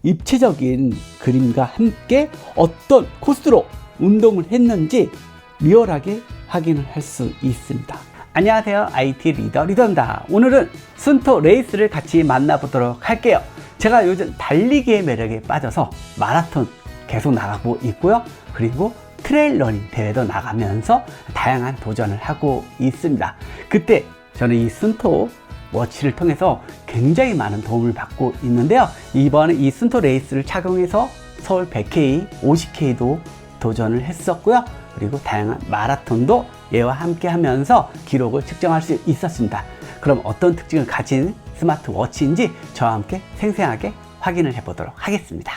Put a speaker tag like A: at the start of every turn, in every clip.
A: 입체적인 그림과 함께 어떤 코스로 운동을 했는지 리얼하게 확인을 할 수 있습니다. 안녕하세요. IT 리더 리더입니다. 오늘은 순토 레이스를 같이 만나보도록 할게요. 제가 요즘 달리기의 매력에 빠져서 마라톤 계속 나가고 있고요. 그리고 트레일 러닝 대회도 나가면서 다양한 도전을 하고 있습니다. 그때 저는 이 순토 워치를 통해서 굉장히 많은 도움을 받고 있는데요. 이번에 이 순토 레이스를 착용해서 서울 100K, 50K도 도전을 했었고요. 그리고 다양한 마라톤도 얘와 함께 하면서 기록을 측정할 수 있었습니다. 그럼 어떤 특징을 가진 스마트워치인지 저와 함께 생생하게 확인을 해보도록 하겠습니다.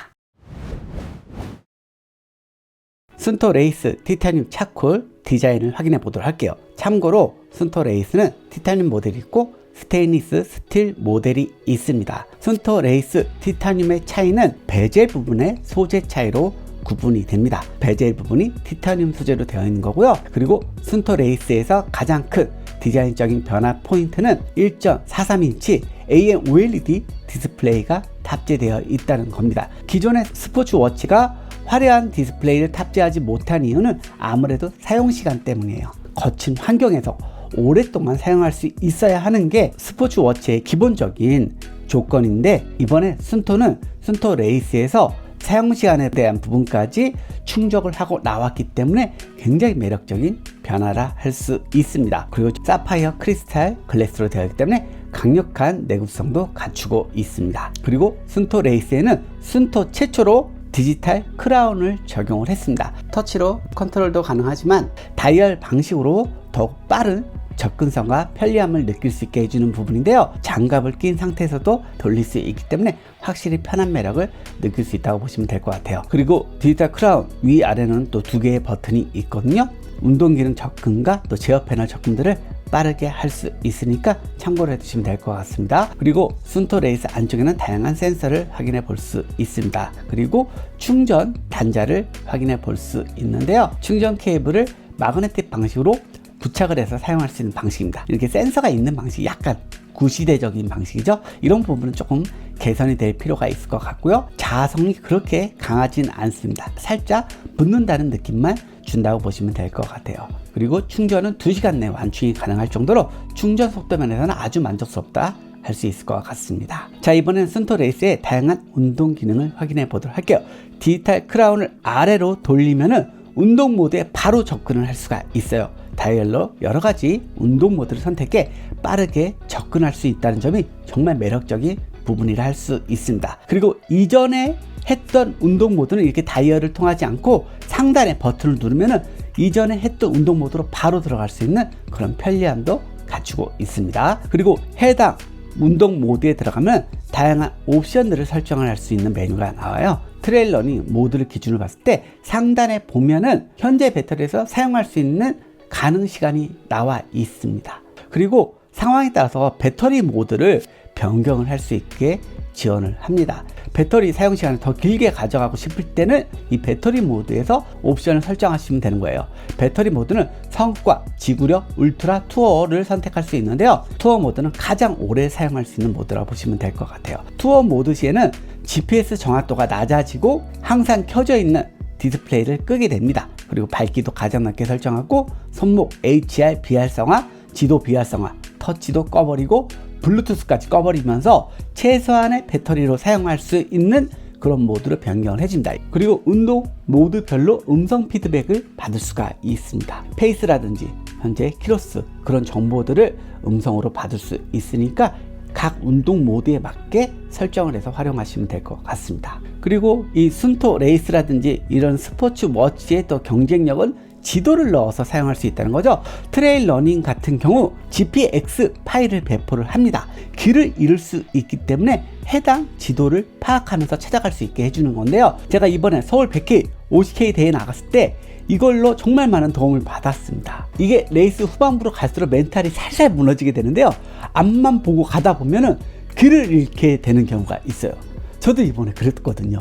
A: 순토 레이스 티타늄 차콜 디자인을 확인해 보도록 할게요. 참고로 순토 레이스는 티타늄 모델이 있고 스테인리스 스틸 모델이 있습니다. 순토 레이스 티타늄의 차이는 베젤 부분의 소재 차이로 구분이 됩니다. 베젤 부분이 티타늄 소재로 되어 있는 거고요. 그리고 순토 레이스에서 가장 큰 디자인적인 변화 포인트는 1.43인치 AM OLED 디스플레이가 탑재되어 있다는 겁니다. 기존의 스포츠 워치가 화려한 디스플레이를 탑재하지 못한 이유는 아무래도 사용시간 때문이에요. 거친 환경에서 오랫동안 사용할 수 있어야 하는 게 스포츠 워치의 기본적인 조건인데, 이번에 순토는 순토 레이스에서 사용시간에 대한 부분까지 충족을 하고 나왔기 때문에 굉장히 매력적인 변화라 할 수 있습니다. 그리고 사파이어 크리스탈 글래스로 되어 있기 때문에 강력한 내구성도 갖추고 있습니다. 그리고 순토 레이스에는 순토 최초로 디지털 크라운을 적용을 했습니다. 터치로 컨트롤도 가능하지만 다이얼 방식으로 더욱 빠른 접근성과 편리함을 느낄 수 있게 해주는 부분인데요. 장갑을 낀 상태에서도 돌릴 수 있기 때문에 확실히 편한 매력을 느낄 수 있다고 보시면 될 것 같아요. 그리고 디지털 크라운 위아래는 또 두 개의 버튼이 있거든요. 운동 기능 접근과 또 제어 패널 접근들을 빠르게 할 수 있으니까 참고를 해두시면 될 것 같습니다. 그리고 순토 레이스 안쪽에는 다양한 센서를 확인해 볼 수 있습니다. 그리고 충전 단자를 확인해 볼 수 있는데요. 충전 케이블을 마그네틱 방식으로 부착을 해서 사용할 수 있는 방식입니다. 이렇게 센서가 있는 방식이 약간 구시대적인 방식이죠. 이런 부분은 조금 개선이 될 필요가 있을 것 같고요. 자성이 그렇게 강하진 않습니다. 살짝 붙는다는 느낌만 준다고 보시면 될 것 같아요. 그리고 충전은 2시간 내에 완충이 가능할 정도로 충전 속도 면에서는 아주 만족스럽다 할 수 있을 것 같습니다. 자, 이번엔 순토 레이스의 다양한 운동 기능을 확인해 보도록 할게요. 디지털 크라운을 아래로 돌리면은 운동 모드에 바로 접근을 할 수가 있어요. 다이얼로 여러 가지 운동 모드를 선택해 빠르게 접근할 수 있다는 점이 정말 매력적인 부분이라 할 수 있습니다. 그리고 이전에 했던 운동 모드는 이렇게 다이얼을 통하지 않고 상단의 버튼을 누르면은 이전에 했던 운동 모드로 바로 들어갈 수 있는 그런 편리함도 갖추고 있습니다. 그리고 해당 운동 모드에 들어가면 다양한 옵션들을 설정을 할 수 있는 메뉴가 나와요. 트레일 러닝 모드를 기준으로 봤을 때 상단에 보면은 현재 배터리에서 사용할 수 있는 가능 시간이 나와 있습니다. 그리고 상황에 따라서 배터리 모드를 변경을 할 수 있게 지원을 합니다. 배터리 사용 시간을 더 길게 가져가고 싶을 때는 이 배터리 모드에서 옵션을 설정하시면 되는 거예요. 배터리 모드는 성과, 지구력, 울트라, 투어를 선택할 수 있는데요. 투어 모드는 가장 오래 사용할 수 있는 모드라고 보시면 될 것 같아요. 투어 모드 시에는 GPS 정확도가 낮아지고 항상 켜져 있는 디스플레이를 끄게 됩니다. 그리고 밝기도 가장 낮게 설정하고 손목 HDR 비활성화, 지도 비활성화, 터치도 꺼버리고 블루투스까지 꺼버리면서 최소한의 배터리로 사용할 수 있는 그런 모드로 변경을 해줍니다. 그리고 운동 모드별로 음성 피드백을 받을 수가 있습니다. 페이스라든지 현재 키로수 그런 정보들을 음성으로 받을 수 있으니까 각 운동 모드에 맞게 설정을 해서 활용하시면 될 것 같습니다. 그리고 이 순토 레이스라든지 이런 스포츠 워치의 또 경쟁력은 지도를 넣어서 사용할 수 있다는 거죠. 트레일 러닝 같은 경우 GPX 파일을 배포를 합니다. 길을 잃을 수 있기 때문에 해당 지도를 파악하면서 찾아갈 수 있게 해주는 건데요. 제가 이번에 서울 100K, 50K 대회 나갔을 때 이걸로 정말 많은 도움을 받았습니다. 이게 레이스 후반부로 갈수록 멘탈이 살살 무너지게 되는데요. 앞만 보고 가다 보면은 길을 잃게 되는 경우가 있어요. 저도 이번에 그랬거든요.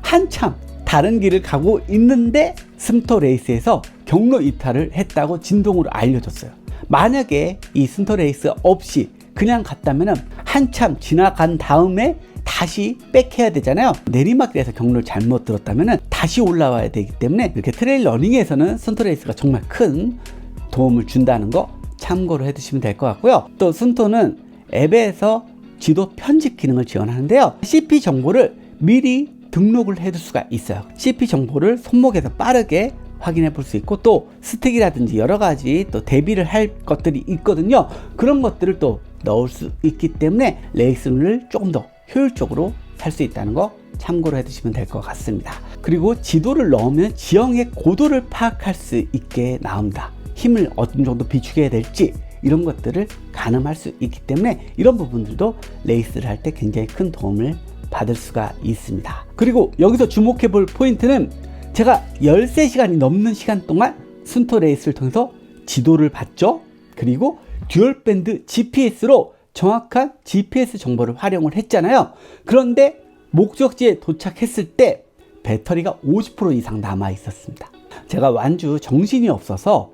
A: 한참 다른 길을 가고 있는데 순토 레이스에서 경로 이탈을 했다고 진동으로 알려줬어요. 만약에 이 순토 레이스 없이 그냥 갔다면 한참 지나간 다음에 다시 백해야 되잖아요. 내리막길에서 경로를 잘못 들었다면 다시 올라와야 되기 때문에 이렇게 트레일 러닝에서는 순토레이스가 정말 큰 도움을 준다는 거 참고로 해두시면 될 것 같고요. 또 순토는 앱에서 지도 편집 기능을 지원하는데요. CP 정보를 미리 등록을 해둘 수가 있어요. CP 정보를 손목에서 빠르게 확인해 볼 수 있고, 또 스틱이라든지 여러 가지 또 대비를 할 것들이 있거든요. 그런 것들을 또 넣을 수 있기 때문에 레이스를 조금 더 효율적으로 살 수 있다는 거 참고로 해두시면 될 것 같습니다. 그리고 지도를 넣으면 지형의 고도를 파악할 수 있게 나옵니다. 힘을 어느 정도 비축해야 될지 이런 것들을 가늠할 수 있기 때문에 이런 부분들도 레이스를 할 때 굉장히 큰 도움을 받을 수가 있습니다. 그리고 여기서 주목해 볼 포인트는 제가 13시간이 넘는 시간 동안 순토 레이스를 통해서 지도를 봤죠. 그리고 듀얼밴드 GPS로 정확한 GPS 정보를 활용을 했잖아요. 그런데 목적지에 도착했을 때 배터리가 50% 이상 남아 있었습니다. 제가 완주 정신이 없어서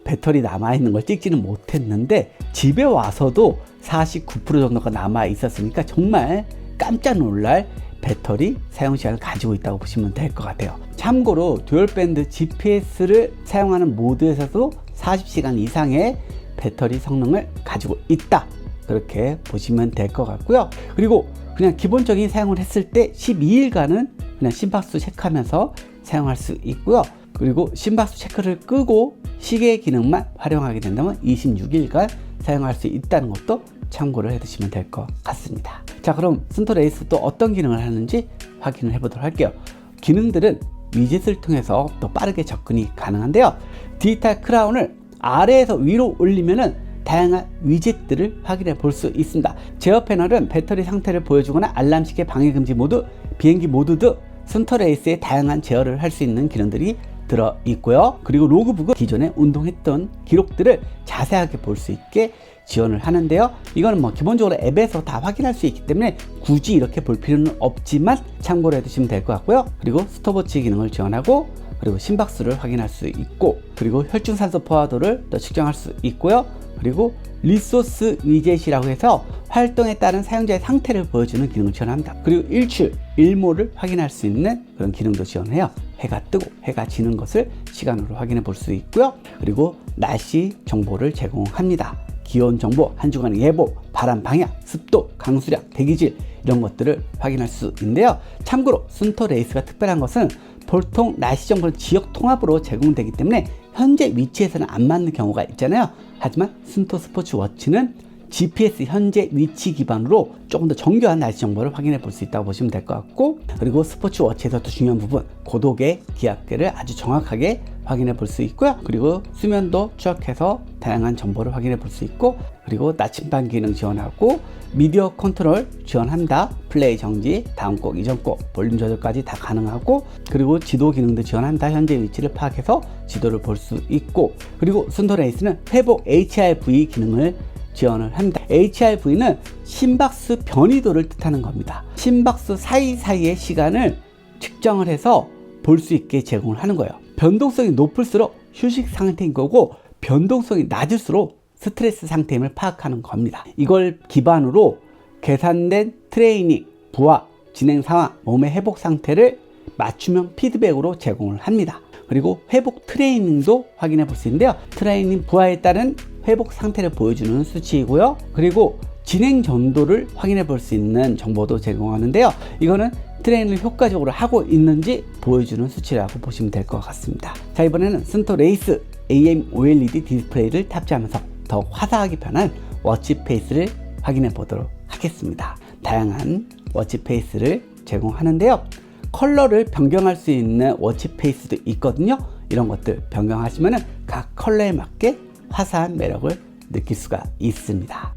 A: 배터리 남아있는 걸 찍지는 못했는데 집에 와서도 49% 정도가 남아 있었으니까 정말 깜짝 놀랄 배터리 사용 시간을 가지고 있다고 보시면 될 것 같아요. 참고로 듀얼밴드 GPS를 사용하는 모드에서도 40시간 이상의 배터리 성능을 가지고 있다, 그렇게 보시면 될 것 같고요. 그리고 그냥 기본적인 사용을 했을 때 12일간은 그냥 심박수 체크하면서 사용할 수 있고요. 그리고 심박수 체크를 끄고 시계 기능만 활용하게 된다면 26일간 사용할 수 있다는 것도 참고를 해두시면 될 것 같습니다. 자, 그럼 순토 레이스 또 어떤 기능을 하는지 확인을 해보도록 할게요. 기능들은 위젯을 통해서 또 빠르게 접근이 가능한데요. 디지털 크라운을 아래에서 위로 올리면은 다양한 위젯들을 확인해 볼 수 있습니다. 제어 패널은 배터리 상태를 보여주거나 알람 시계 방해 금지 모드, 비행기 모드 등 순토 레이스의 다양한 제어를 할 수 있는 기능들이 들어 있고요. 그리고 로그북은 기존에 운동했던 기록들을 자세하게 볼 수 있게 지원을 하는데요. 이거는 뭐 기본적으로 앱에서 다 확인할 수 있기 때문에 굳이 이렇게 볼 필요는 없지만 참고로 해두시면 될 것 같고요. 그리고 스톱워치 기능을 지원하고, 그리고 심박수를 확인할 수 있고, 그리고 혈중산소 포화도를 또 측정할 수 있고요. 그리고 리소스 위젯이라고 해서 활동에 따른 사용자의 상태를 보여주는 기능을 지원합니다. 그리고 일출, 일모를 확인할 수 있는 그런 기능도 지원해요. 해가 뜨고 해가 지는 것을 시간으로 확인해 볼 수 있고요. 그리고 날씨 정보를 제공합니다. 기온 정보, 한 주간의 예보, 바람 방향, 습도, 강수량, 대기질 이런 것들을 확인할 수 있는데요. 참고로 순토 레이스가 특별한 것은 보통 날씨 정보는 지역 통합으로 제공되기 때문에 현재 위치에서는 안 맞는 경우가 있잖아요. 하지만 순토 스포츠 워치는 GPS 현재 위치 기반으로 조금 더 정교한 날씨 정보를 확인해 볼 수 있다고 보시면 될 것 같고, 그리고 스포츠 워치에서도 중요한 부분, 고도계, 기압계를 아주 정확하게 확인해 볼 수 있고요. 그리고 수면도 추적해서 다양한 정보를 확인해 볼 수 있고, 그리고 나침반 기능 지원하고 미디어 컨트롤 지원합니다. 플레이 정지, 다음 곡, 이전 곡, 볼륨 조절까지 다 가능하고, 그리고 지도 기능도 지원한다. 현재 위치를 파악해서 지도를 볼 수 있고, 그리고 순토 레이스는 회복 HRV 기능을 지원을 합니다. HRV는 심박수 변이도를 뜻하는 겁니다. 심박수 사이사이의 시간을 측정을 해서 볼 수 있게 제공을 하는 거예요. 변동성이 높을수록 휴식 상태인 거고, 변동성이 낮을수록 스트레스 상태임을 파악하는 겁니다. 이걸 기반으로 계산된 트레이닝, 부하, 진행 상황, 몸의 회복 상태를 맞춤형 피드백으로 제공을 합니다. 그리고 회복 트레이닝도 확인해 볼 수 있는데요. 트레이닝 부하에 따른 회복 상태를 보여주는 수치이고요. 그리고 진행 전도를 확인해 볼 수 있는 정보도 제공하는데요. 이거는 트레이닝을 효과적으로 하고 있는지 보여주는 수치라고 보시면 될 것 같습니다. 자, 이번에는 순토 레이스 AM OLED 디스플레이를 탑재하면서 더 화사하게 변한 워치 페이스를 확인해 보도록 하겠습니다. 다양한 워치 페이스를 제공하는데요. 컬러를 변경할 수 있는 워치 페이스도 있거든요. 이런 것들 변경하시면 각 컬러에 맞게 화사한 매력을 느낄 수가 있습니다.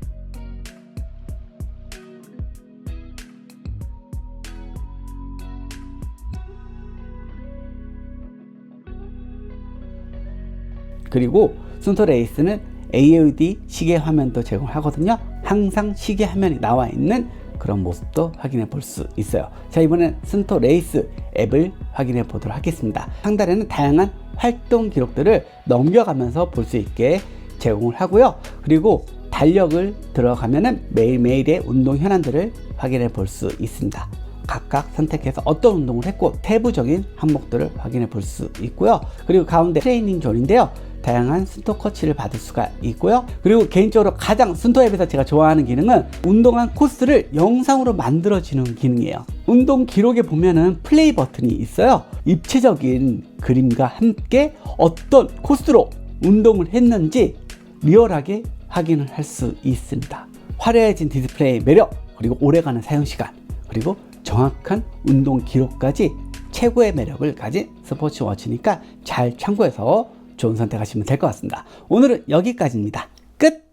A: 그리고 순토 레이스는 AOD 시계 화면도 제공하거든요. 항상 시계 화면이 나와 있는 그런 모습도 확인해 볼 수 있어요. 자, 이번엔 순토 레이스 앱을 확인해 보도록 하겠습니다. 상단에는 다양한 활동 기록들을 넘겨가면서 볼 수 있게 제공을 하고요. 그리고 달력을 들어가면은 매일매일의 운동 현황들을 확인해 볼 수 있습니다. 각각 선택해서 어떤 운동을 했고 세부적인 항목들을 확인해 볼 수 있고요. 그리고 가운데 트레이닝 존인데요. 다양한 순토 코치를 받을 수가 있고요. 그리고 개인적으로 가장 순토 앱에서 제가 좋아하는 기능은 운동한 코스를 영상으로 만들어주는 기능이에요. 운동 기록에 보면은 플레이 버튼이 있어요. 입체적인 그림과 함께 어떤 코스로 운동을 했는지 리얼하게 확인을 할 수 있습니다. 화려해진 디스플레이의 매력, 그리고 오래가는 사용시간, 그리고 정확한 운동 기록까지 최고의 매력을 가진 스포츠워치니까 잘 참고해서 좋은 선택하시면 될 것 같습니다. 오늘은 여기까지입니다. 끝!